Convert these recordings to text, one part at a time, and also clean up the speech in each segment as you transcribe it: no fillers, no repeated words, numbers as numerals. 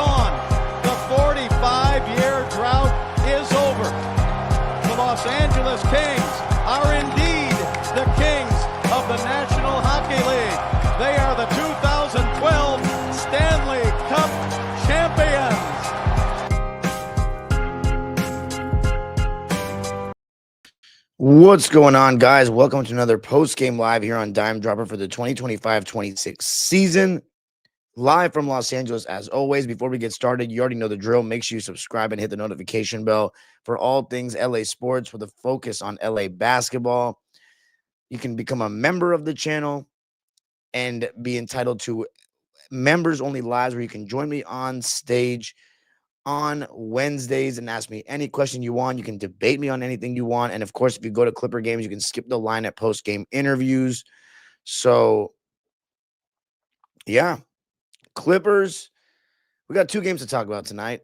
gone. The 45-year drought is over. The Los Angeles Kings are indeed the kings of the National Hockey League. They are the 2012 Stanley Cup champions. What's going on, guys? Welcome to another post-game live here on Dime Dropper for the 2025-26 season. Live from Los Angeles, as always. Before we get started, you already know the drill. Make sure you subscribe and hit the notification bell for all things LA sports with a focus on LA basketball. You can become a member of the channel and be entitled to members-only lives where you can join me on stage on Wednesdays and ask me any question you want. You can debate me on anything you want. And of course, if you go to Clipper games, you can skip the line at post-game interviews. So, yeah, Clippers, we got two games to talk about tonight.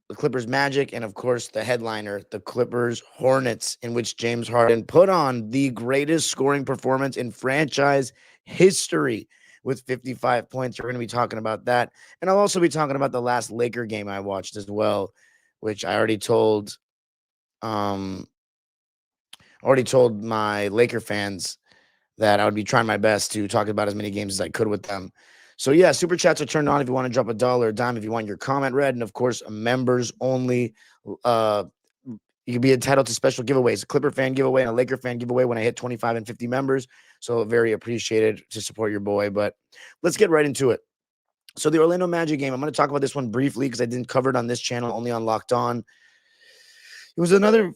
The Clippers Magic and, of course, the headliner, the Clippers Hornets, in which James Harden put on the greatest scoring performance in franchise history with 55 points. We're going to be talking about that. And I'll also be talking about the last Laker game I watched as well, which I already told my Laker fans that I would be trying my best to talk about as many games as I could with them. So, yeah, super chats are turned on if you want to drop $1 or a dime, if you want your comment read. And, of course, members only. You can be entitled to special giveaways, a Clipper fan giveaway and a Laker fan giveaway when I hit 25 and 50 members. So very appreciated to support your boy. But let's get right into it. So the Orlando Magic game, I'm going to talk about this one briefly because I didn't cover it on this channel, only on Locked On. It was another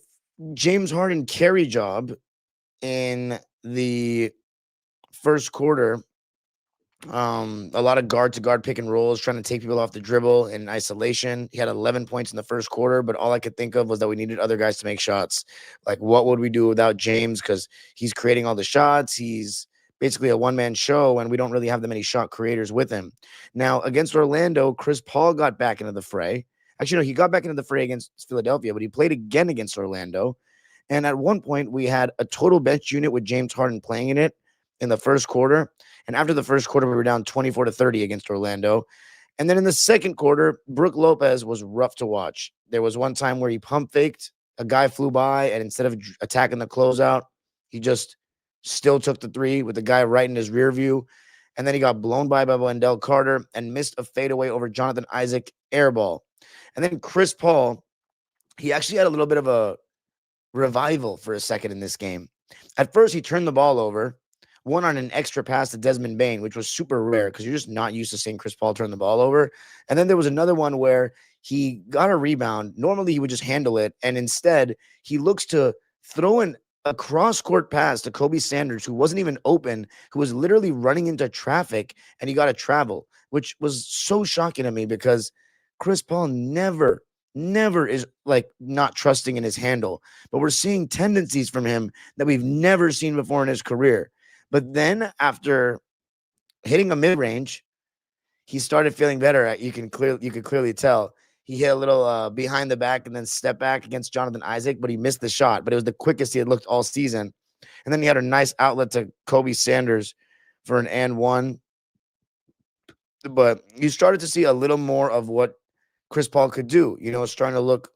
James Harden carry job in the first quarter. A lot of guard-to-guard pick and rolls, trying to take people off the dribble in isolation. He had 11 points in the first quarter, but all I could think of was that we needed other guys to make shots. Like, what would we do without James? Because he's creating all the shots. He's basically a one-man show, and we don't really have that many shot creators with him. Now, against Orlando, Chris Paul got back into the fray. Actually, no, he got back into the fray against Philadelphia, but he played again against Orlando. And at one point, we had a total bench unit with James Harden playing in it in the first quarter. And after the first quarter, we were down 24-30 against Orlando. And then in the second quarter, Brook Lopez was rough to watch. There was one time where he pump faked, a guy flew by, and instead of attacking the closeout, he just still took the three with the guy right in his rear view. And then he got blown by Wendell Carter and missed a fadeaway over Jonathan Isaac airball. And then Chris Paul, he actually had a little bit of a revival for a second in this game. At first, he turned the ball over, one on an extra pass to Desmond Bane, which was super rare because you're just not used to seeing Chris Paul turn the ball over. And then there was another one where he got a rebound. Normally, he would just handle it. And instead, he looks to throw in a cross-court pass to Kobe Sanders, who wasn't even open, who was literally running into traffic, and he got to travel, which was so shocking to me because Chris Paul never is like not trusting in his handle. But we're seeing tendencies from him that we've never seen before in his career. But then after hitting a mid-range, he started feeling better. You could clearly tell. He hit a little behind the back and then step back against Jonathan Isaac, but he missed the shot. But it was the quickest he had looked all season. And then he had a nice outlet to Kobe Sanders for an and one. But you started to see a little more of what Chris Paul could do. You know, it's starting to look.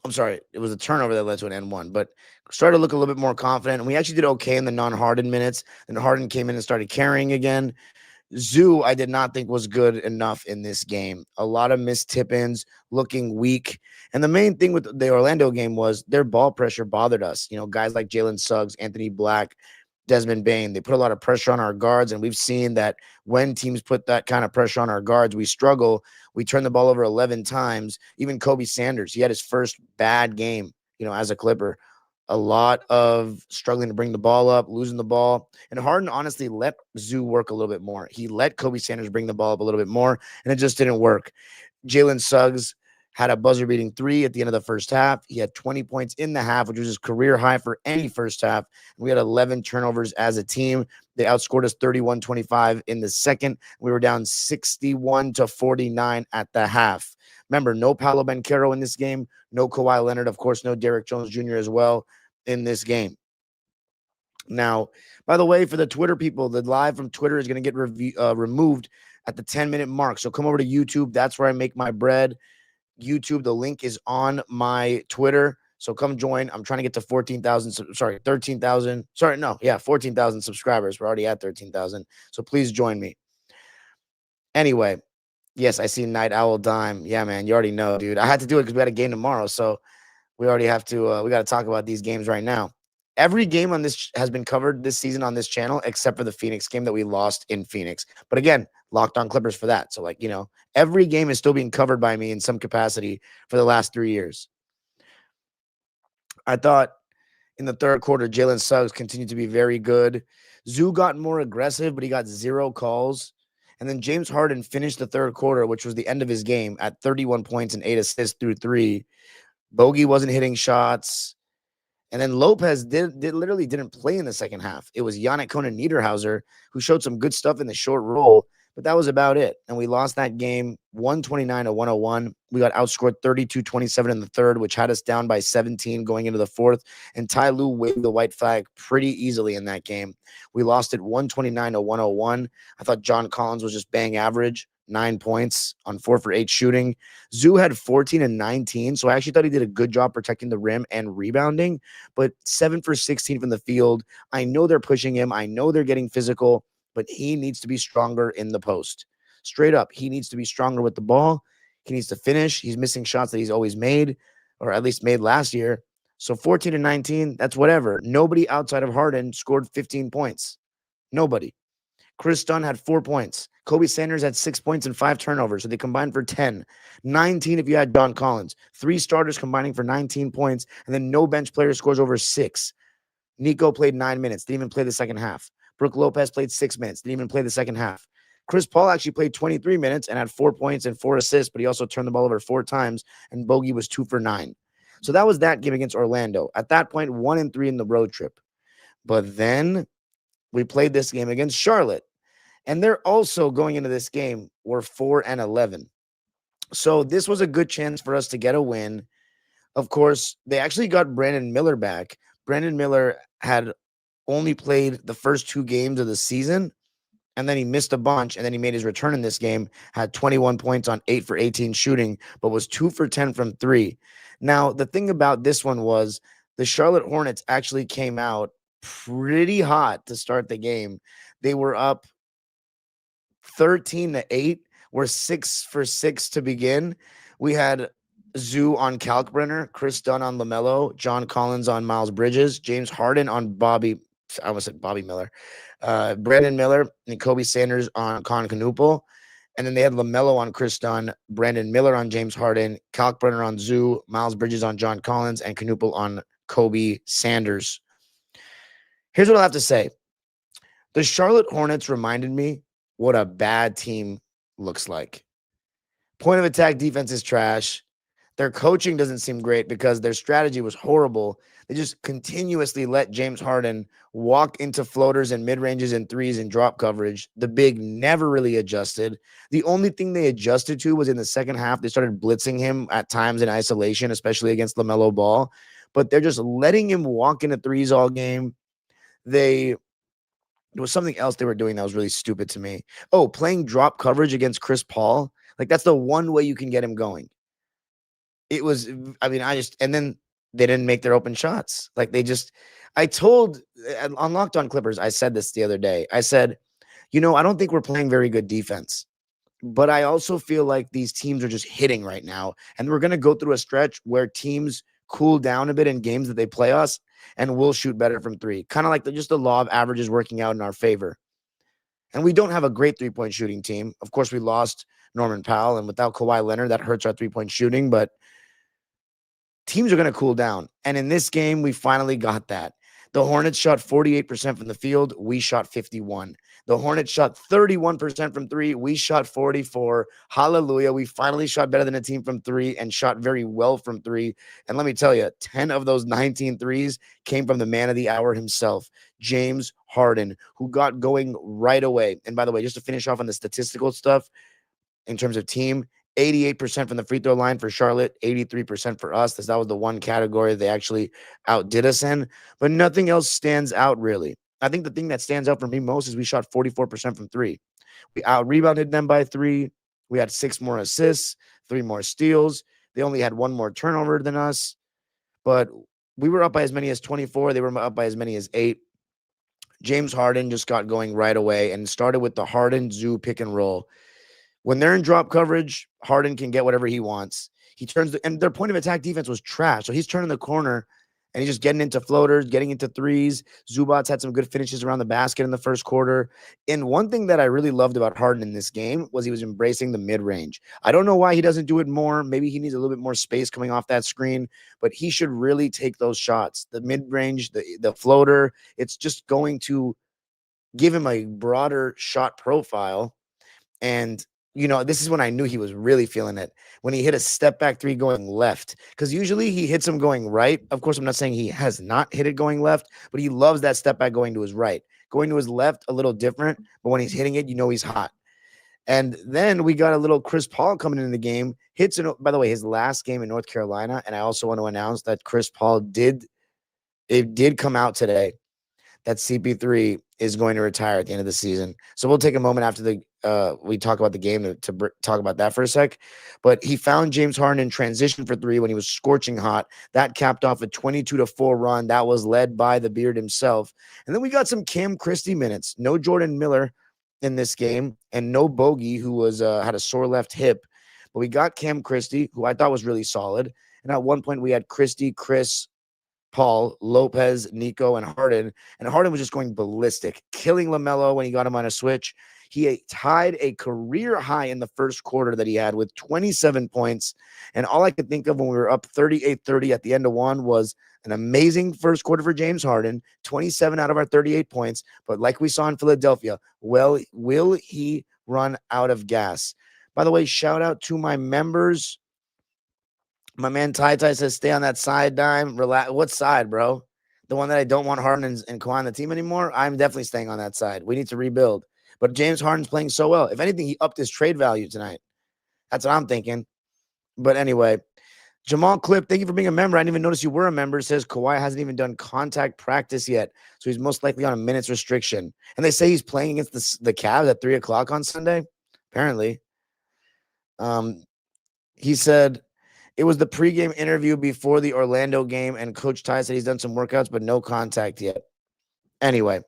I'm sorry, it was a turnover that led to an N1, but started to look a little bit more confident. And we actually did okay in the non-Harden minutes. And Harden came in and started carrying again. Zoo, I did not think was good enough in this game. A lot of missed tip-ins, looking weak. And the main thing with the Orlando game was their ball pressure bothered us. You know, guys like Jalen Suggs, Anthony Black, Desmond Bane, they put a lot of pressure on our guards, and we've seen that when teams put that kind of pressure on our guards, we struggle. We turn the ball over 11 times. Even Kobe Sanders, he had his first bad game, you know, as a Clipper. A lot of struggling to bring the ball up, losing the ball. And Harden honestly let Zoo work a little bit more. He let Kobe Sanders bring the ball up a little bit more, and it just didn't work. Jalen Suggs had a buzzer-beating three at the end of the first half. He had 20 points in the half, which was his career high for any first half. We had 11 turnovers as a team. They outscored us 31-25 in the second. We were down 61-49 at the half. Remember, no Paolo Banchero in this game, no Kawhi Leonard, of course, no Derrick Jones Jr. as well in this game. Now, by the way, for the Twitter people, the live from Twitter is going to get removed at the 10-minute mark. So come over to YouTube. That's where I make my bread. YouTube, the link is on my Twitter. So come join. I'm trying to get to 14,000, 13,000. 14,000 subscribers. We're already at 13,000. So please join me. Anyway, yes, I see Night Owl Dime. Yeah, man, you already know, dude. I had to do it because we had a game tomorrow. So we already have to, we got to talk about these games right now. Every game on this has been covered this season on this channel, except for the Phoenix game that we lost in Phoenix. But again, Locked On Clippers for that. So, like, every game is still being covered by me in some capacity for the last 3 years. I thought in the third quarter, Jalen Suggs continued to be very good. Zoo got more aggressive, but he got 0 calls. And then James Harden finished the third quarter, which was the end of his game, at 31 points and 8 assists through 3. Bogey wasn't hitting shots. And then Lopez literally didn't play in the second half. It was Yannick Konen-Niederhauser who showed some good stuff in the short roll, but that was about it. And we lost that game 129-101. We got outscored 32-27 in the third, which had us down by 17 going into the fourth. And Ty Lue waved the white flag pretty easily in that game. We lost it 129-101. I thought John Collins was just bang average. 9 points on 4 for 8 shooting. Zoo had 14 and 19. So I actually thought he did a good job protecting the rim and rebounding, but 7 for 16 from the field. I know they're pushing him. I know they're getting physical, but he needs to be stronger in the post. Straight up, he needs to be stronger with the ball. He needs to finish. He's missing shots that he's always made, or at least made last year. So 14 and 19, that's whatever. Nobody outside of Harden scored 15 points. Nobody. Chris Dunn had 4 points. Kobe Sanders had 6 points and 5 turnovers, so they combined for 10. 19 if you had John Collins. 3 starters combining for 19 points, and then no bench player scores over 6. Nico played 9 minutes, didn't even play the second half. Brooke Lopez played 6 minutes, didn't even play the second half. Chris Paul actually played 23 minutes and had 4 points and 4 assists, but he also turned the ball over 4 times, and Bogey was 2 for 9. So that was that game against Orlando. At that point, 1-3 in the road trip. But then we played this game against Charlotte. And they're also going into this game, we're 4-11. So this was a good chance for us to get a win. Of course, they actually got Brandon Miller back. Brandon Miller had only played the first 2 games of the season, and then he missed a bunch, and then he made his return in this game, had 21 points on 8 for 18 shooting, but was 2 for 10 from 3. Now, the thing about this one was the Charlotte Hornets actually came out pretty hot to start the game. They were up 13-8. We're 6 for 6 to begin. We had Zoo on Kalkbrenner, Chris Dunn on LaMelo, John Collins on Miles Bridges, James Harden on Bobby Miller, Brandon Miller and Kobe Sanders on Con Knuppel. And then they had LaMelo on Chris Dunn, Brandon Miller on James Harden, Kalkbrenner on Zoo, Miles Bridges on John Collins, and Knuppel on Kobe Sanders. Here's what I'll have to say. The Charlotte Hornets reminded me what a bad team looks like. Point of attack defense is trash. Their coaching doesn't seem great because their strategy was horrible. They just continuously let James Harden walk into floaters and mid-ranges and threes and drop coverage. The big never really adjusted. The only thing they adjusted to was in the second half. They started blitzing him at times in isolation, especially against LaMelo Ball. But they're just letting him walk into threes all game. There was something else they were doing that was really stupid to me. Oh, playing drop coverage against Chris Paul. Like, that's the one way you can get him going. It was, and then they didn't make their open shots. Like, I told on Locked On Clippers, I said this the other day. I said, I don't think we're playing very good defense, but I also feel like these teams are just hitting right now. And we're going to go through a stretch where teams cool down a bit in games that they play us, and we'll shoot better from three. Kind of like just the law of averages working out in our favor. And we don't have a great three-point shooting team. Of course, we lost Norman Powell, and without Kawhi Leonard, that hurts our three-point shooting, but teams are going to cool down. And in this game, we finally got that. The Hornets shot 48% from the field. We shot 51%. The Hornets shot 31% from three. We shot 44%. Hallelujah. We finally shot better than a team from three and shot very well from three. And let me tell you, 10 of those 19 threes came from the man of the hour himself, James Harden, who got going right away. And by the way, just to finish off on the statistical stuff, in terms of team, 88% from the free throw line for Charlotte, 83% for us. That was the one category they actually outdid us in, but nothing else stands out really. I think the thing that stands out for me most is we shot 44% from three. We out-rebounded them by 3. We had 6 more assists, 3 more steals. They only had 1 more turnover than us, but we were up by as many as 24. They were up by as many as 8. James Harden just got going right away and started with the Harden Zoo pick and roll. When they're in drop coverage, Harden can get whatever he wants. He turns and their point of attack defense was trash. So he's turning the corner and he's just getting into floaters, getting into threes. Zubats had some good finishes around the basket in the first quarter. And one thing that I really loved about Harden in this game was he was embracing the mid-range. I don't know why he doesn't do it more. Maybe he needs a little bit more space coming off that screen, but he should really take those shots. The mid-range, the floater, it's just going to give him a broader shot profile. And this is when I knew he was really feeling it, when he hit a step back 3 going left, because usually he hits them going right. Of course, I'm not saying he has not hit it going left, but he loves that step back going to his right. Going to his left, a little different, but when he's hitting it, he's hot. And then we got a little Chris Paul coming into the game. By the way, his last game in North Carolina, and I also want to announce that Chris Paul did come out today that CP3 is going to retire at the end of the season. So we'll take a moment after we talk about the game to talk about that for a sec. But he found James Harden in transition for 3 when he was scorching hot. That capped off a 22-4 run. That was led by the Beard himself. And then we got some Cam Christie minutes. No Jordan Miller in this game, and no Bogey, who was had a sore left hip. But we got Cam Christie, who I thought was really solid. And at one point we had Christie, Chris, Paul, Lopez, Nico, and Harden. And Harden was just going ballistic, killing LaMelo when he got him on a switch. He tied a career high in the first quarter that he had with 27 points. And all I could think of when we were up 38-30 at the end of 1 was an amazing first quarter for James Harden, 27 out of our 38 points. But like we saw in Philadelphia, well, will he run out of gas? By the way, shout out to my members. My man Tai says, stay on that side, Dime. Relax. What side, bro? The one that I don't want Harden and Kawhi on the team anymore? I'm definitely staying on that side. We need to rebuild. But James Harden's playing so well. If anything, he upped his trade value tonight. That's what I'm thinking. But anyway, Jamal Clip, thank you for being a member. I didn't even notice you were a member. Says Kawhi hasn't even done contact practice yet, so he's most likely on a minutes restriction. And they say he's playing against the Cavs at 3 o'clock on Sunday, apparently. He said it was the pregame interview before the Orlando game, and Coach Ty said he's done some workouts, but no contact yet. Anyway,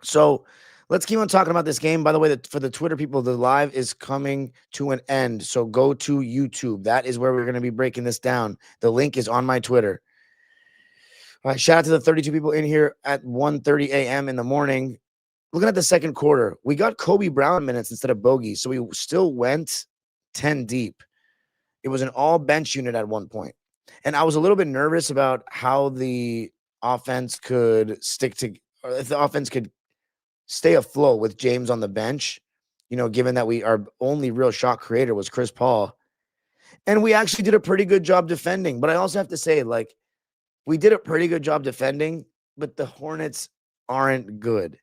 so let's keep on talking about this game. By the way, for the Twitter people, the live is coming to an end. So go to YouTube. That is where we're going to be breaking this down. The link is on my Twitter. All right, shout out to the 32 people in here at 1:30 a.m. in the morning. Looking at the second quarter, we got Kobe Brown minutes instead of Bogey, so we still went 10 deep. It was an all-bench unit at one point. And I was a little bit nervous about how the offense could if the offense could stay afloat with James on the bench, given that our only real shot creator was Chris Paul. And we actually did a pretty good job defending. But I also have to say, we did a pretty good job defending, but the Hornets aren't good.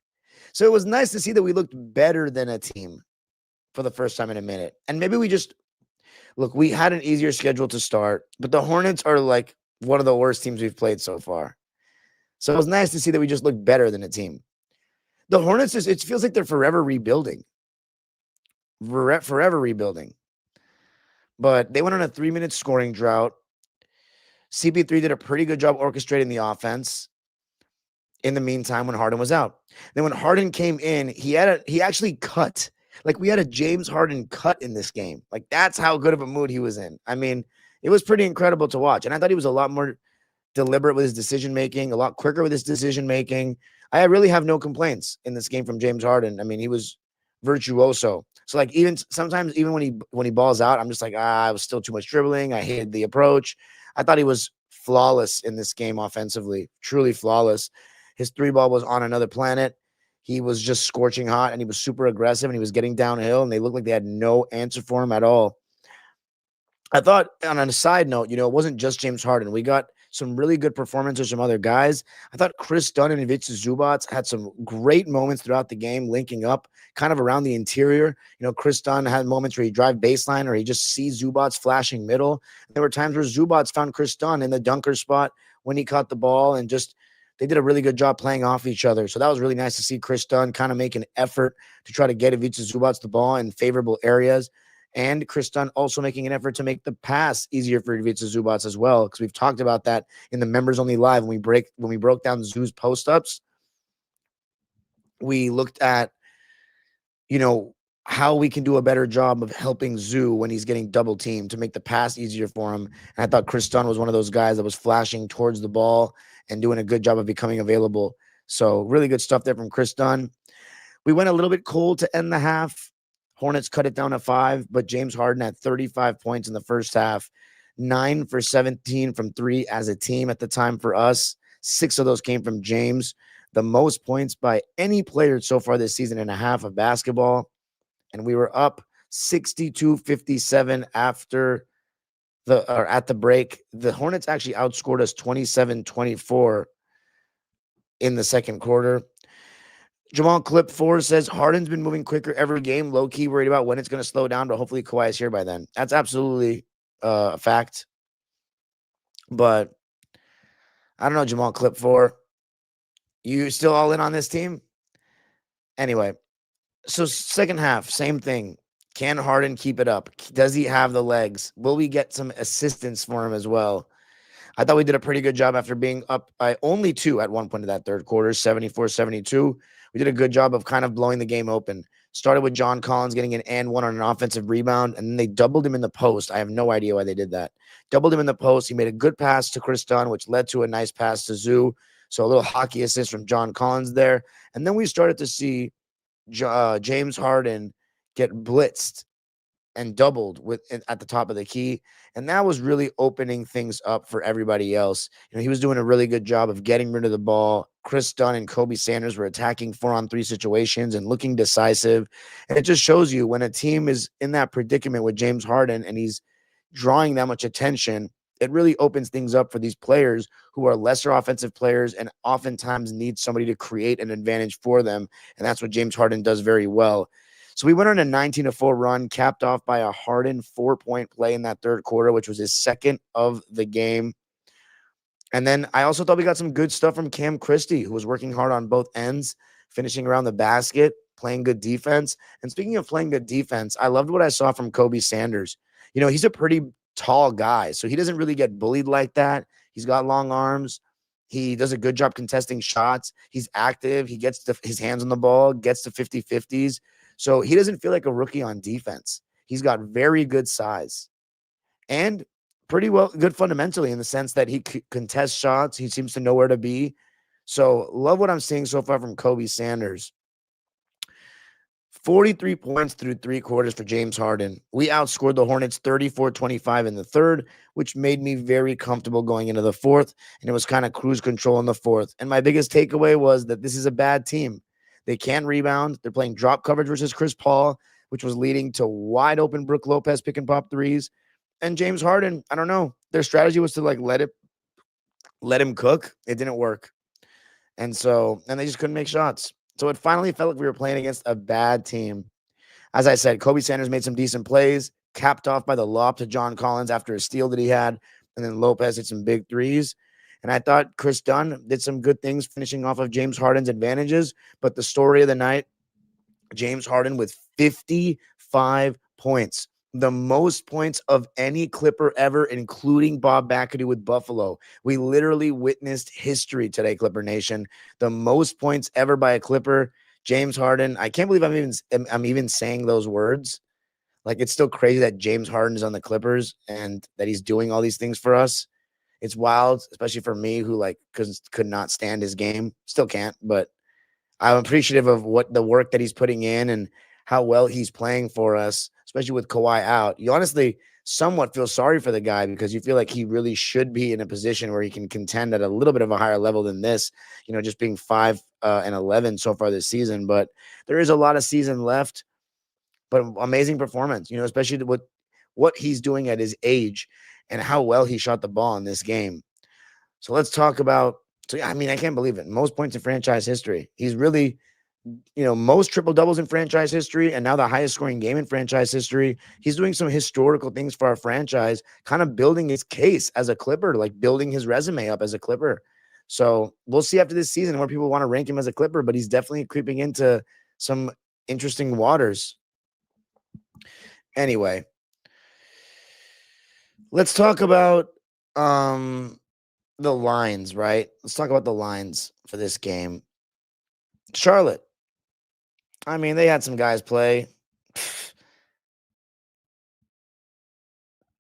So it was nice to see that we looked better than a team for the first time in a minute. And maybe we had an easier schedule to start, but the Hornets are one of the worst teams we've played so far. So it was nice to see that we just looked better than a team. The Hornets, it feels like they're forever rebuilding. Forever rebuilding. But they went on a 3-minute scoring drought. CP3 did a pretty good job orchestrating the offense in the meantime when Harden was out. Then when Harden came in, he actually cut. We had a James Harden cut in this game. That's how good of a mood he was in. I mean, it was pretty incredible to watch. And I thought he was a lot more deliberate with his decision-making, a lot quicker with his decision-making. I really have no complaints in this game from James Harden. I mean, he was virtuoso. So even sometimes, even when he balls out, I'm just it was still too much dribbling. I hated the approach. I thought he was flawless in this game offensively, truly flawless. His 3-ball was on another planet. He was just scorching hot, and he was super aggressive, and he was getting downhill, and they looked like they had no answer for him at all. I thought, on a side note, it wasn't just James Harden. We got some really good performances from other guys. I thought Chris Dunn and Ivica Zubac had some great moments throughout the game, linking up kind of around the interior. Chris Dunn had moments where he drive baseline or he just sees Zubac flashing middle. There were times where Zubac found Chris Dunn in the dunker spot when he caught the ball, and just they did a really good job playing off each other. So that was really nice to see Chris Dunn kind of make an effort to try to get Ivica Zubac the ball in favorable areas. And Chris Dunn also making an effort to make the pass easier for Ivica Zubac as well, because we've talked about that in the members only live when we broke down Zoo's post ups. We looked at, how we can do a better job of helping Zoo when he's getting double teamed to make the pass easier for him. And I thought Chris Dunn was one of those guys that was flashing towards the ball and doing a good job of becoming available. So really good stuff there from Chris Dunn. We went a little bit cold to end the half. Hornets cut it down to 5, but James Harden had 35 points in the first half, 9 for 17 from 3 as a team at the time for us. 6 of those came from James, the most points by any player so far this season and a half of basketball. And we were up 62-57 at the break. The Hornets actually outscored us 27-24 in the second quarter. Jamal Clip 4 says Harden's been moving quicker every game. Low key worried about when it's going to slow down, but hopefully Kawhi is here by then. That's absolutely a fact. But I don't know, Jamal Clip 4. You still all in on this team? Anyway, so second half, same thing. Can Harden keep it up? Does he have the legs? Will we get some assistance for him as well? I thought we did a pretty good job after being up by only 2 at one point in that third quarter, 74-72. We did a good job of kind of blowing the game open. Started with John Collins getting an and one on an offensive rebound, and then they doubled him in the post. I have no idea why they did that. Doubled him in the post. He made a good pass to Chris Dunn, which led to a nice pass to Zoo. So a little hockey assist from John Collins there. And then we started to see James Harden get blitzed and doubled at the top of the key. And that was really opening things up for everybody else. He was doing a really good job of getting rid of the ball. Chris Dunn and Kobe Sanders were attacking 4-on-3 situations and looking decisive. And it just shows you when a team is in that predicament with James Harden and he's drawing that much attention, it really opens things up for these players who are lesser offensive players and oftentimes need somebody to create an advantage for them. And that's what James Harden does very well. So we went on a 19-4 run, capped off by a Harden 4-point play in that third quarter, which was his second of the game. And then I also thought we got some good stuff from Cam Christie, who was working hard on both ends, finishing around the basket, playing good defense. And speaking of playing good defense, I loved what I saw from Kobe Sanders. He's a pretty tall guy, so he doesn't really get bullied like that. He's got long arms. He does a good job contesting shots. He's active. He gets his hands on the ball, gets to 50-50s. So he doesn't feel like a rookie on defense. He's got very good size and pretty good fundamentally in the sense that he contests shots. He seems to know where to be. So love what I'm seeing so far from Kobe Sanders. 43 points through 3 quarters for James Harden. We outscored the Hornets 34-25 in the third, which made me very comfortable going into the fourth, and it was kind of cruise control in the fourth. And my biggest takeaway was that this is a bad team. They can't rebound. They're playing drop coverage versus Chris Paul, which was leading to wide open Brook Lopez pick and pop threes. And James Harden, I don't know. Their strategy was to let him cook. It didn't work. And they just couldn't make shots. So it finally felt like we were playing against a bad team. As I said, Kobe Sanders made some decent plays, capped off by the lob to John Collins after a steal that he had. And then Lopez hit some big threes. And I thought Chris Dunn did some good things finishing off of James Harden's advantages. But the story of the night, James Harden with 55 points, the most points of any Clipper ever, including Bob McAdoo with Buffalo. We literally witnessed history today, Clipper Nation. The most points ever by a Clipper, James Harden. I can't believe I'm even saying those words. Like, it's still crazy that James Harden is on the Clippers and that he's doing all these things for us. It's wild, especially for me who could not stand his game. Still can't, but I'm appreciative of what the work that he's putting in and how well he's playing for us, especially with Kawhi out. You honestly somewhat feel sorry for the guy because you feel like he really should be in a position where he can contend at a little bit of a higher level than this, just being 5-11 so far this season. But there is a lot of season left, but amazing performance, especially with what he's doing at his age and how well he shot the ball in this game. So let's talk about, I can't believe it. Most points in franchise history. He's really, most triple doubles in franchise history and now the highest scoring game in franchise history. He's doing some historical things for our franchise, kind of building his case as a Clipper, like building his resume up as a Clipper. So we'll see after this season where people want to rank him as a Clipper, but he's definitely creeping into some interesting waters. Anyway, let's talk about the lines, right? Let's talk about the lines for this game. Charlotte. I mean, they had some guys play.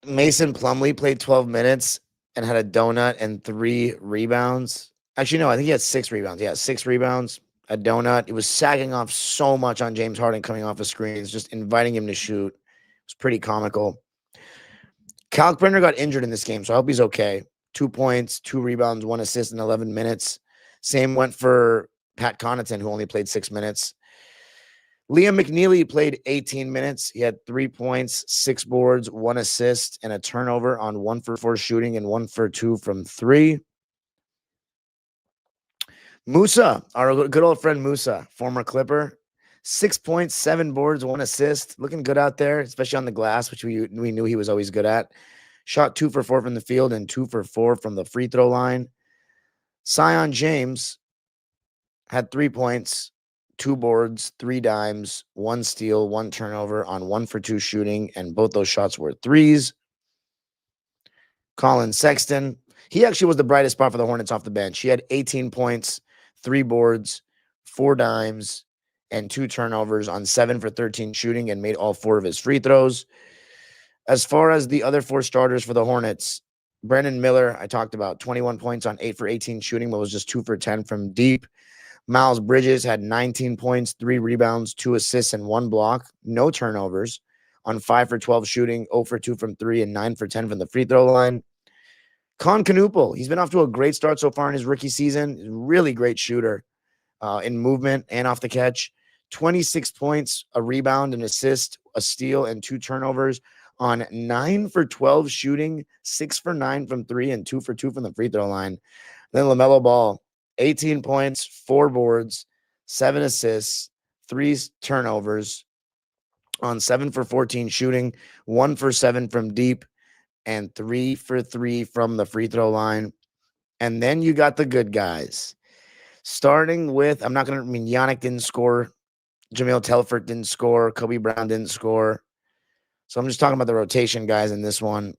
Mason Plumlee played 12 minutes and had a donut and 3 rebounds. Actually, no, I think he had 6 rebounds. Yeah, 6 rebounds, a donut. He was sagging off so much on James Harden coming off the screens, just inviting him to shoot. It was pretty comical. Kalkbrenner got injured in this game, so I hope he's okay. 2 points, 2 rebounds, 1 assist in 11 minutes. Same went for Pat Connaughton, who only played 6 minutes. Liam McNeely played 18 minutes. He had 3 points, 6 boards, 1 assist, and a turnover on 1 for 4 shooting and 1 for 2 from 3. Musa, our good old friend Musa, former Clipper, 6 points, 7 boards, 1 assist. Looking good out there, especially on the glass, which we knew he was always good at. Shot 2 for 4 from the field and 2 for 4 from the free throw line. Zion James had 3 points, 2 boards, 3 dimes, 1 steal, 1 turnover on 1 for 2 shooting, and both those shots were threes. Colin Sexton, he actually was the brightest spot for the Hornets off the bench. He had 18 points, 3 boards, 4 dimes, and 2 turnovers on 7 for 13 shooting and made all 4 of his free throws. As far as the other 4 starters for the Hornets, Brandon Miller, I talked about 21 points on 8 for 18 shooting, but was just 2 for 10 from deep. Miles Bridges had 19 points, 3 rebounds, 2 assists, and 1 block. No turnovers on 5 for 12 shooting, 0 for 2 from 3, and 9 for 10 from the free throw line. Con Knuppel, he's been off to a great start so far in his rookie season. He's a really great shooter in movement and off the catch. 26 points, a rebound, an assist, a steal, and 2 turnovers on 9 for 12 shooting, 6 for 9 from 3, and 2 for 2 from the free throw line. Then LaMelo Ball, 18 points, 4 boards, 7 assists, 3 turnovers on 7 for 14 shooting, 1 for 7 from deep, and 3 for 3 from the free throw line. And then you got the good guys. Starting with, Yannick didn't score. Jamil Telford didn't score. Kobe Brown didn't score. So I'm just talking about the rotation guys in this one.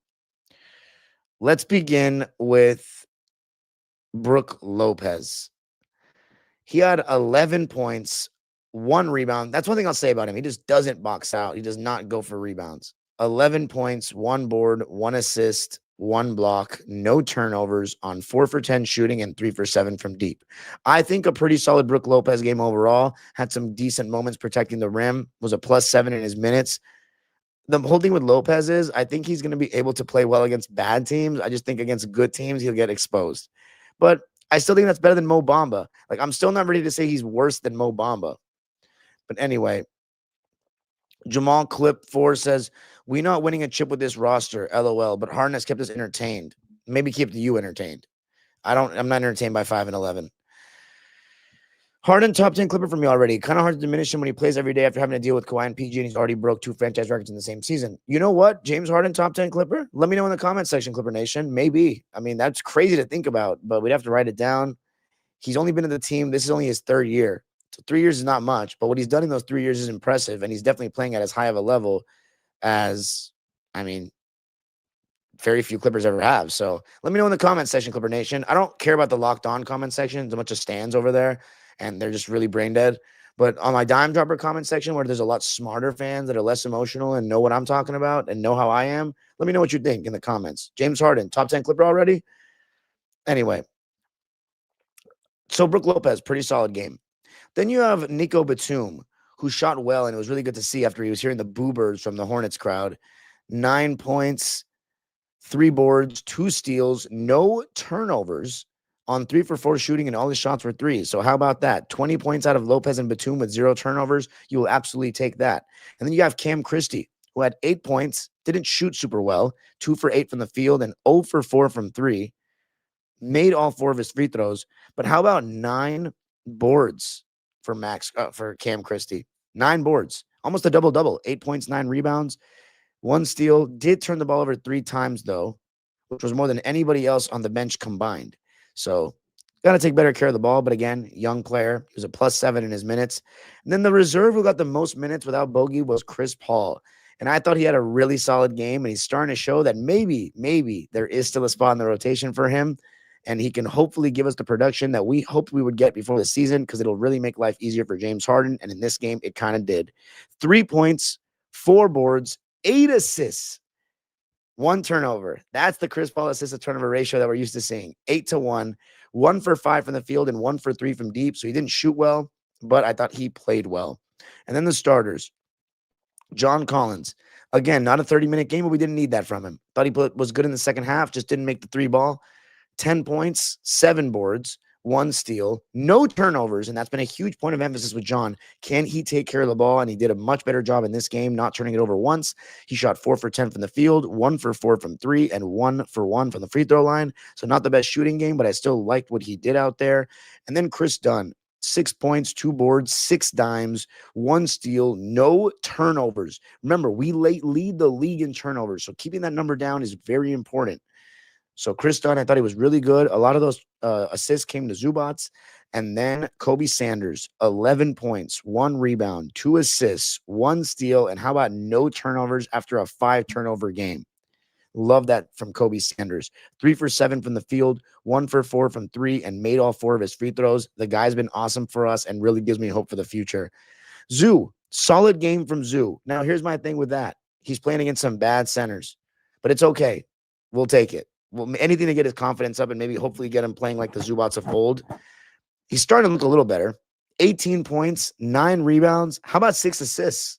Let's begin with Brook Lopez. He had 11 points, 1 rebound. That's one thing I'll say about him. He just doesn't box out. He does not go for rebounds. 11 points, 1 board, 1 assist, 1 block, no turnovers on 4 for 10 shooting and 3 for 7 from deep. I think a pretty solid Brook Lopez game overall. Had some decent moments protecting the rim. Was a +7 in his minutes. The whole thing with Lopez is I think he's going to be able to play well against bad teams. I just think against good teams, he'll get exposed. But I still think that's better than Mo Bamba. Like, I'm still not ready to say he's worse than Mo Bamba. But anyway, Jamal Clip 4 says, we not winning a chip with this roster, LOL, but Harden has kept us entertained. Maybe keep you entertained. I'm not entertained by 5 and 11. Harden, top 10 Clipper for me already. Kind of hard to diminish him when he plays every day after having to deal with Kawhi and PG, and he's already broke 2 franchise records in the same season. You know what? James Harden, top 10 Clipper? Let me know in the comment section, Clipper Nation. Maybe. I mean, that's crazy to think about, but we'd have to write it down. He's only been in the team. This is only his 3rd year. So 3 years is not much, but what he's done in those 3 years is impressive, and he's definitely playing at as high of a level as, very few Clippers ever have. So let me know in the comment section, Clipper Nation. I don't care about the locked on comment section. There's a bunch of stands over there, and they're just really brain dead. But on my Dime Dropper comment section, where there's a lot smarter fans that are less emotional and know what I'm talking about and know how I am, let me know what you think in the comments. James Harden, top 10 Clipper already? Anyway, so Brook Lopez, pretty solid game. Then you have Nico Batum, who shot well, and it was really good to see after he was hearing the boo birds from the Hornets crowd. 9 points, 3 boards, 2 steals, no turnovers on 3 for 4 shooting, and all his shots were threes. So how about that? 20 points out of Lopez and Batum with 0 turnovers. You will absolutely take that. And then you have Cam Christie, who had 8 points, didn't shoot super well, 2 for 8 from the field, and 0 for 4 from 3. Made all 4 of his free throws. But how about 9 boards for Cam Christie? 9 boards, almost a double-double, 8 points, 9 rebounds, 1 steal. Did turn the ball over 3 times, though, which was more than anybody else on the bench combined. So Got to take better care of the ball, but again, young player. He was a +7 in his minutes. And then the reserve who got the most minutes without Bogey was Chris Paul. And I thought he had a really solid game, and he's starting to show that maybe there is still a spot in the rotation for him, and he can hopefully give us the production that we hoped we would get before the season, because it'll really make life easier for James Harden. And in this game, it kind of did. 3 points, 4 boards, 8 assists. 1 turnover. That's the Chris Paul assist to turnover ratio that we're used to seeing. 8-1, 1 for 5 from the field and 1 for 3 from deep. So he didn't shoot well, but I thought he played well. And then the starters. John Collins. Again, not a 30-minute game, but we didn't need that from him. Thought he was good in the second half, just didn't make the 3 ball. 10 points, 7 boards, 1 steal, no turnovers. And that's been a huge point of emphasis with John. Can he take care of the ball? And he did a much better job in this game, not turning it over once. He shot 4 for 10 from the field, 1 for 4 from 3, and 1 for 1 from the free throw line. So not the best shooting game, but I still liked what he did out there. And then Chris Dunn. 6 points, 2 boards, 6 dimes, 1 steal, no turnovers. Remember, we lead the league in turnovers, so keeping that number down is very important. So Chris Dunn, I thought he was really good. A lot of those assists came to Zubats. And then Kobe Sanders, 11 points, 1 rebound, 2 assists, 1 steal, and how about no turnovers after a 5-turnover game? Love that from Kobe Sanders. 3 for 7 from the field, 1 for 4 from 3, and made all 4 of his free throws. The guy's been awesome for us and really gives me hope for the future. Zoo, solid game from Zoo. Now, here's my thing with that. He's playing against some bad centers, but it's okay. We'll take it. Well, anything to get his confidence up and maybe hopefully get him playing like the Zubats of old. He's starting to look a little better. 18 points, 9 rebounds. How about 6 assists?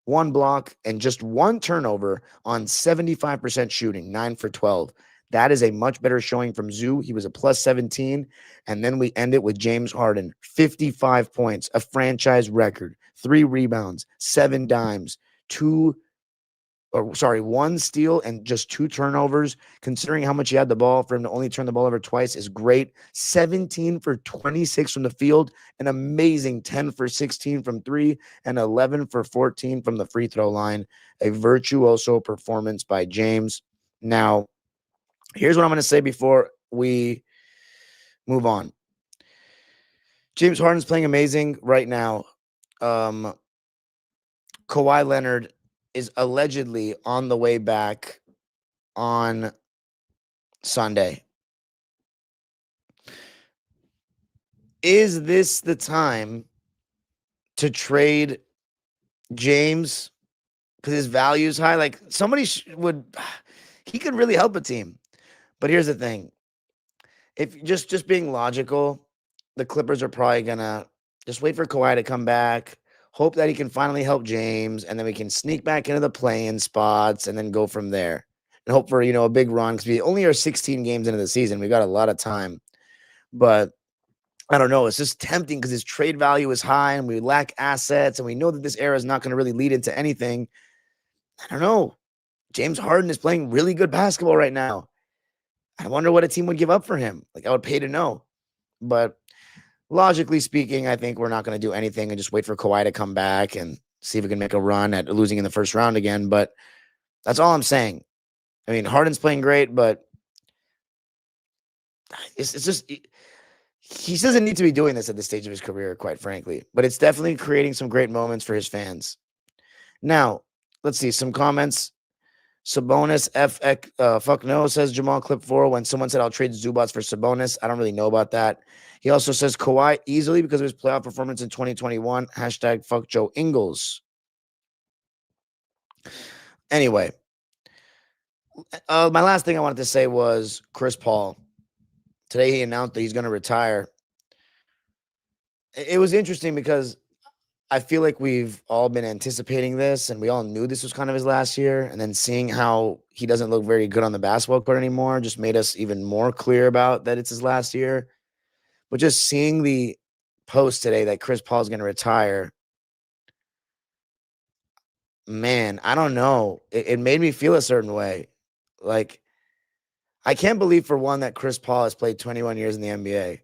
1 block and just 1 turnover on 75% shooting, 9 for 12. That is a much better showing from Zoo. He was a +17. And then we end it with James Harden, 55 points, a franchise record, 3 rebounds, 7 dimes, 1 steal and just 2 turnovers. Considering how much he had the ball, for him to only turn the ball over twice is great. 17 for 26 from the field, an amazing 10 for 16 from 3, and 11 for 14 from the free throw line. A virtuoso performance by James. Now, here's what I'm going to say before we move on. James Harden's playing amazing right now. Kawhi Leonard is allegedly on the way back on Sunday. Is this the time to trade James because his value is high? Like, somebody he could really help a team. But here's the thing. If just being logical, the Clippers are probably going to just wait for Kawhi to come back, hope that he can finally help James, and then we can sneak back into the play-in spots and then go from there. And hope for, a big run, because we only are 16 games into the season. We got a lot of time. But I don't know. It's just tempting because his trade value is high and we lack assets, and we know that this era is not going to really lead into anything. I don't know. James Harden is playing really good basketball right now. I wonder what a team would give up for him. Like, I would pay to know. But logically speaking, I think we're not going to do anything and just wait for Kawhi to come back and see if we can make a run at losing in the first round again. But that's all I'm saying. I mean, Harden's playing great, but it's just he doesn't need to be doing this at this stage of his career, quite frankly. But it's definitely creating some great moments for his fans. Now, let's see some comments. Sabonis fuck no, says Jamal Clip 4. When someone said I'll trade Zubats for Sabonis, I don't really know about that. He also says Kawhi easily because of his playoff performance in 2021. # fuck Joe Ingles. Anyway, my last thing I wanted to say was Chris Paul. Today he announced that he's going to retire. It was interesting because I feel like we've all been anticipating this, and we all knew this was kind of his last year. And then seeing how he doesn't look very good on the basketball court anymore just made us even more clear about that it's his last year. But just seeing the post today that Chris Paul is going to retire, man, I don't know. It made me feel a certain way. Like, I can't believe, for one, that Chris Paul has played 21 years in the NBA.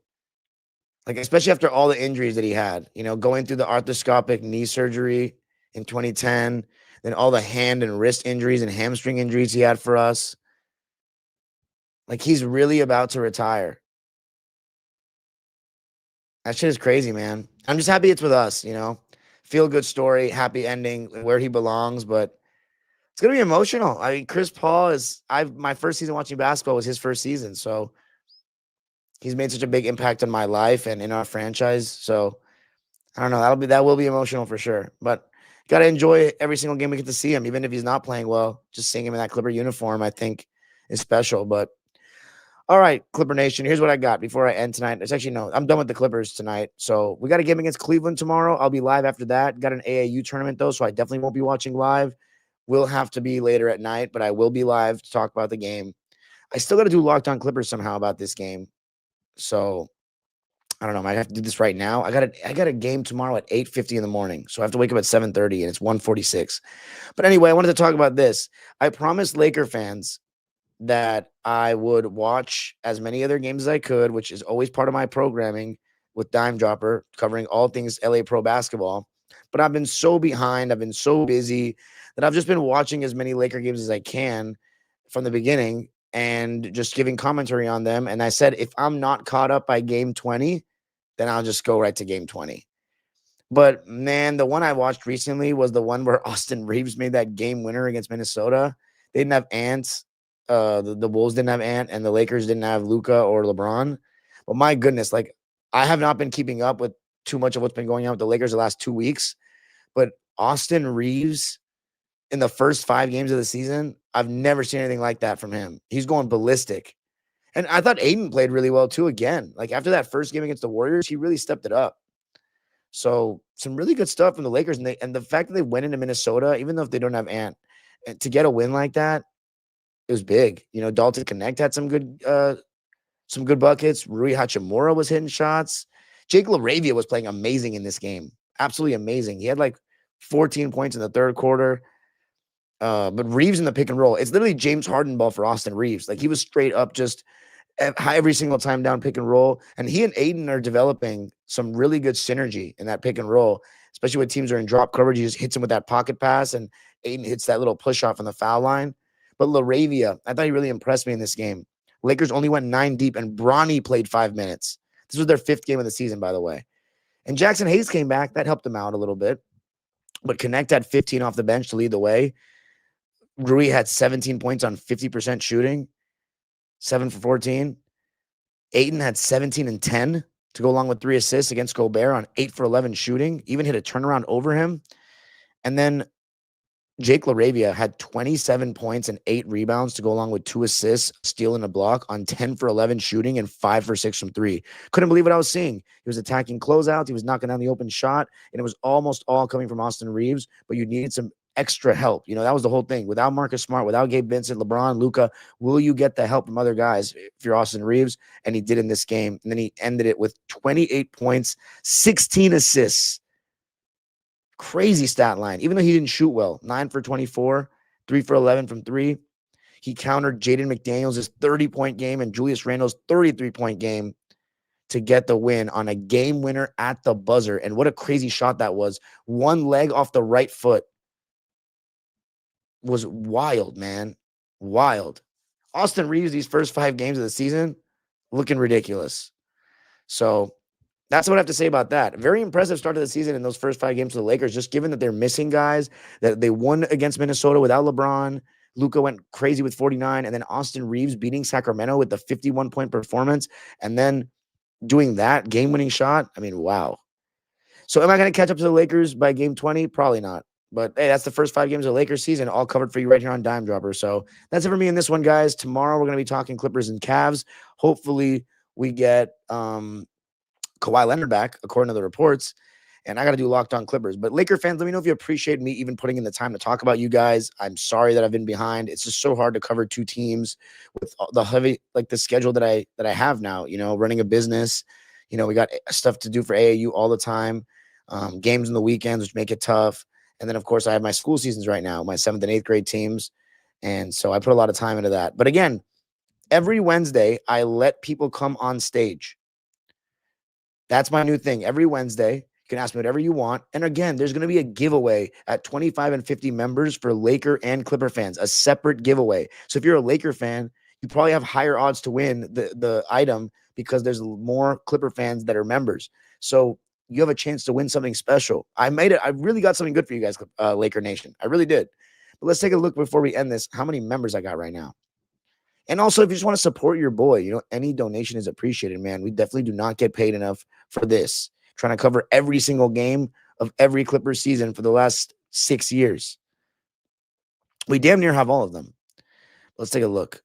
Like, especially after all the injuries that he had, going through the arthroscopic knee surgery in 2010, then all the hand and wrist injuries and hamstring injuries he had for us. Like, he's really about to retire. That shit is crazy, man. I'm just happy it's with us, Feel good story, happy ending, where he belongs, but it's gonna be emotional. I mean, Chris Paul is my first season watching basketball was his first season, so he's made such a big impact on my life and in our franchise. So I don't know. That will be emotional for sure. But gotta enjoy every single game we get to see him, even if he's not playing well. Just seeing him in that Clipper uniform, I think, is special. But all right, Clipper Nation, here's what I got before I end tonight. It's actually no, I'm done with the Clippers tonight. So we got a game against Cleveland tomorrow. I'll be live after that. Got an AAU tournament though, so I definitely won't be watching live. Will have to be later at night, but I will be live to talk about the game. I still got to do Locked On Clippers somehow about this game. So I don't know. I might have to do this right now. I got a game tomorrow at 8:50 in the morning. So I have to wake up at 7:30 and it's 1:46. But anyway, I wanted to talk about this. I promised Laker fans that I would watch as many other games as I could, which is always part of my programming with Dime Dropper, covering all things LA Pro basketball. But I've been so behind, I've been so busy that I've just been watching as many Laker games as I can from the beginning and just giving commentary on them. And I said, if I'm not caught up by game 20, then I'll just go right to game 20. But man, the one I watched recently was the one where Austin Reeves made that game winner against Minnesota. They didn't have Ant. The Wolves didn't have Ant, and the Lakers didn't have Luka or LeBron. But my goodness, like I have not been keeping up with too much of what's been going on with the Lakers the last 2 weeks. But Austin Reeves in the first 5 games of the season, I've never seen anything like that from him. He's going ballistic. And I thought Aiden played really well too again. Like after that first game against the Warriors, he really stepped it up. So some really good stuff from the Lakers. And the fact that they went into Minnesota, even though if they don't have Ant, to get a win like that, it was big. Dalton Connect had some good buckets. Rui Hachimura was hitting shots. Jake LaRavia was playing amazing in this game. Absolutely amazing. He had like 14 points in the third quarter. But Reeves in the pick and roll, it's literally James Harden ball for Austin Reeves. Like he was straight up just every single time down pick and roll. And he and Aiden are developing some really good synergy in that pick and roll, especially when teams are in drop coverage. He just hits him with that pocket pass, and Aiden hits that little push off on the foul line. But LaRavia, I thought he really impressed me in this game. Lakers only went 9 deep, and Bronny played 5 minutes. This was their 5th game of the season, by the way. And Jackson Hayes came back. That helped him out a little bit. But Connect had 15 off the bench to lead the way. Rui had 17 points on 50% shooting, 7 for 14. Ayton had 17 and 10 to go along with 3 assists against Gobert on 8 for 11 shooting, even hit a turnaround over him. And then Jake LaRavia had 27 points and 8 rebounds to go along with 2 assists, steal and a block on 10 for 11 shooting and 5 for 6 from 3. Couldn't believe what I was seeing. He was attacking closeouts. He was knocking down the open shot, and it was almost all coming from Austin Reeves, but you needed some extra help. That was the whole thing. Without Marcus Smart, without Gabe Vincent, LeBron, Luka, will you get the help from other guys if you're Austin Reeves? And he did in this game. And then he ended it with 28 points, 16 assists. Crazy stat line, even though he didn't shoot well. 9 for 24, 3 for 11 from 3. He countered Jaden McDaniels' 30-point game and Julius Randle's 33-point game to get the win on a game winner at the buzzer. And what a crazy shot that was. One leg off the right foot. Was wild, man. Wild. Austin Reeves, these first 5 games of the season, looking ridiculous. So that's what I have to say about that. Very impressive start of the season in those first 5 games for the Lakers, just given that they're missing guys, that they won against Minnesota without LeBron. Luka went crazy with 49, and then Austin Reeves beating Sacramento with the 51-point performance, and then doing that game-winning shot. I mean, wow. So am I going to catch up to the Lakers by game 20? Probably not. But hey, that's the first 5 games of the Lakers season, all covered for you right here on Dime Dropper. So that's it for me in this one, guys. Tomorrow we're going to be talking Clippers and Cavs. Hopefully we get Kawhi Leonard back, according to the reports. And I got to do Locked On Clippers. But Laker fans, let me know if you appreciate me even putting in the time to talk about you guys. I'm sorry that I've been behind. It's just so hard to cover 2 teams with the heavy, like the schedule that I have now, running a business. We got stuff to do for AAU all the time, games on the weekends, which make it tough. And then, of course, I have my school seasons right now, my 7th and 8th grade teams. And so I put a lot of time into that. But again, every Wednesday, I let people come on stage. That's my new thing. Every Wednesday, you can ask me whatever you want. And again, there's going to be a giveaway at 25 and 50 members for Laker and Clipper fans, a separate giveaway. So if you're a Laker fan, you probably have higher odds to win the item because there's more Clipper fans that are members. So you have a chance to win something special. I really got something good for you guys, Laker Nation. I really did. But let's take a look before we end this, how many members I got right now. And also, if you just want to support your boy, any donation is appreciated, man. We definitely do not get paid enough for this. Trying to cover every single game of every Clippers season for the last 6 years. We damn near have all of them. Let's take a look.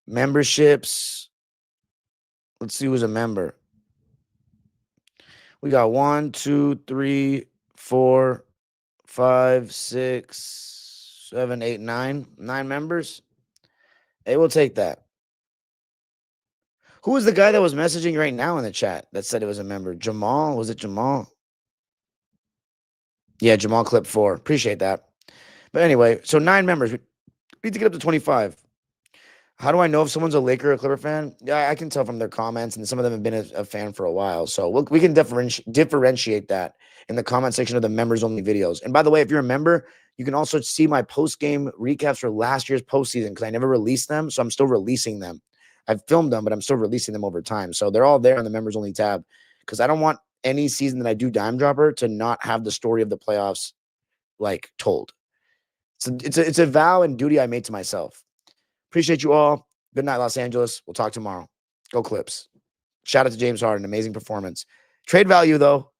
Memberships. Let's see who's a member. We got 1, 2, 3, 4, 5, 6, 7, 8, 9. 9 members. Hey, we'll take that. Who was the guy that was messaging right now in the chat that said it was a member? Jamal? Was it Jamal? Yeah, Jamal Clip 4. Appreciate that. But anyway, so 9 members. We need to get up to 25. How do I know if someone's a Laker or a Clipper fan? Yeah, I can tell from their comments, and some of them have been a fan for a while. So we can differentiate that in the comment section of the members-only videos. And by the way, if you're a member, you can also see my post-game recaps for last year's postseason because I never released them, so I'm still releasing them. I've filmed them, but I'm still releasing them over time. So they're all there on the members-only tab because I don't want any season that I do Dime Dropper to not have the story of the playoffs told. So it's a vow and duty I made to myself. Appreciate you all. Good night, Los Angeles. We'll talk tomorrow. Go Clips. Shout out to James Harden. Amazing performance. Trade value, though.